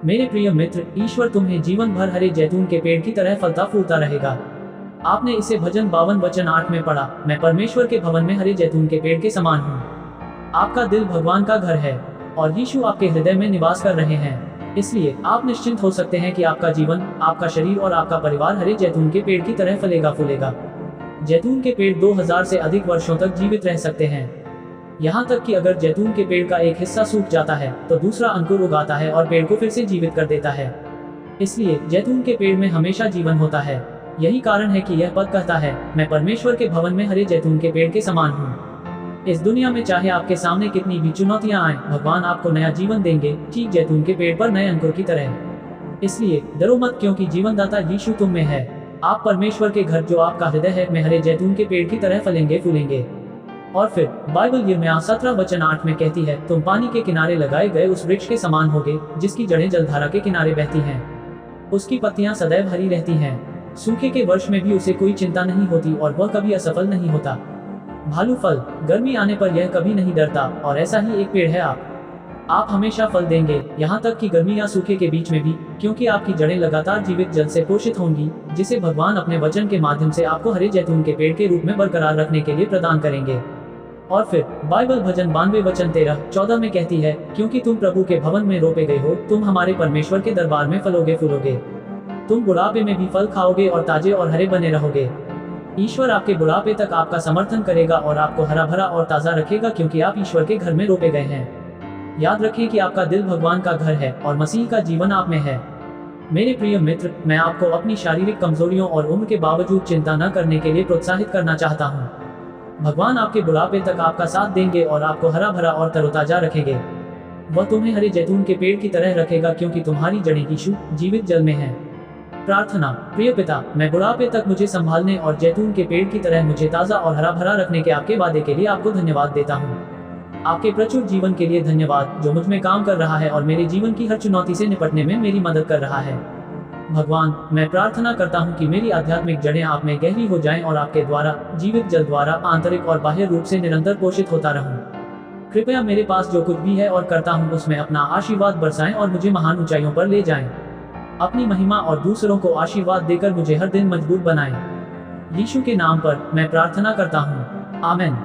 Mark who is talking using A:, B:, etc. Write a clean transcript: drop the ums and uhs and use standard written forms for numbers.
A: मेरे प्रिय मित्र, ईश्वर तुम्हें जीवन भर हरे जैतून के पेड़ की तरह फलता फूलता रहेगा। आपने इसे भजन 52 वचन 8 में पढ़ा, मैं परमेश्वर के भवन में हरे जैतून के पेड़ के समान हूँ। आपका दिल भगवान का घर है और यीशु आपके हृदय में निवास कर रहे हैं। इसलिए आप निश्चिंत हो सकते हैं कि आपका जीवन, आपका शरीर और आपका परिवार हरे जैतून के पेड़ की तरह फलेगा फूलेगा। जैतून के पेड़ 2000 से अधिक वर्षों तक जीवित रह सकते हैं। यहाँ तक कि अगर जैतून के पेड़ का एक हिस्सा सूख जाता है तो दूसरा अंकुर उगाता है और पेड़ को फिर से जीवित कर देता है। इसलिए जैतून के पेड़ में हमेशा जीवन होता है। यही कारण है कि यह पद कहता है, मैं परमेश्वर के भवन में हरे जैतून के पेड़ के समान हूँ। इस दुनिया में चाहे आपके सामने कितनी भी चुनौतियां आए, भगवान आपको नया जीवन देंगे, ठीक जैतून के पेड़ पर नए अंकुर की तरह। इसलिए डरो मत, क्योंकि जीवनदाता यीशु तुम में है। आप परमेश्वर के घर, जो आपका हृदय है, में हरे जैतून के पेड़ की तरह फलेंगे फूलेंगे। और फिर बाइबल यिर्मयाह 17 वचन 8 में कहती है, तुम पानी के किनारे लगाए गए उस वृक्ष के समान होगे, जिसकी जड़ें जलधारा के किनारे बहती हैं। उसकी पत्तियां सदैव हरी रहती हैं। सूखे के वर्ष में भी उसे कोई चिंता नहीं होती और वह कभी असफल नहीं होता। भालू फल, गर्मी आने पर यह कभी नहीं डरता, और ऐसा ही एक पेड़ है आप हमेशा फल देंगे, यहाँ तक कि गर्मी या सूखे के बीच में भी, क्योंकि आपकी जड़ें लगातार जीवित जल से पोषित होंगी, जिसे भगवान अपने वचन के माध्यम से आपको हरे जैतून के पेड़ के रूप में बरकरार रखने के लिए प्रदान करेंगे। और फिर बाइबल भजन 92 वचन 13-14 में कहती है, क्योंकि तुम प्रभु के भवन में रोपे गए हो, तुम हमारे परमेश्वर के दरबार में फलोगे फूलोगे। तुम बुढ़ापे में भी फल खाओगे और ताजे और हरे बने रहोगे। ईश्वर आपके बुढ़ापे तक आपका समर्थन करेगा और आपको हरा भरा और ताज़ा रखेगा, क्योंकि आप ईश्वर के घर में रोपे गए हैं। याद रखें कि आपका दिल भगवान का घर है और मसीह का जीवन आप में है। मेरे प्रिय मित्र, मैं आपको अपनी शारीरिक कमजोरियों और उम्र के बावजूद चिंता न करने के लिए प्रोत्साहित करना चाहता हूँ। भगवान आपके बुढ़ापे तक आपका साथ देंगे और आपको हरा भरा और तरोताजा रखेंगे। वह तुम्हें हरे जैतून के पेड़ की तरह रखेगा, क्योंकि तुम्हारी जड़ें यीशु जीवित जल में हैं। प्रार्थना। प्रिय पिता, मैं बुढ़ापे तक मुझे संभालने और जैतून के पेड़ की तरह मुझे ताज़ा और हरा भरा रखने के आपके वादे के लिए आपको धन्यवाद देता हूँ। आपके प्रचुर जीवन के लिए धन्यवाद, जो मुझ में काम कर रहा है और मेरे जीवन की हर चुनौती से निपटने में मेरी मदद कर रहा है। भगवान, मैं प्रार्थना करता हूँ कि मेरी आध्यात्मिक जड़ें आप में गहरी हो जाएं और आपके द्वारा, जीवित जल द्वारा, आंतरिक और बाह्य रूप से निरंतर पोषित होता रहूं। कृपया मेरे पास जो कुछ भी है और करता हूँ उसमें अपना आशीर्वाद बरसाएं और मुझे महान ऊंचाइयों पर ले जाएं। अपनी महिमा और दूसरों को आशीर्वाद देकर मुझे हर दिन मजबूत बनाएं। यीशु के नाम पर मैं प्रार्थना करता हूँ, आमीन।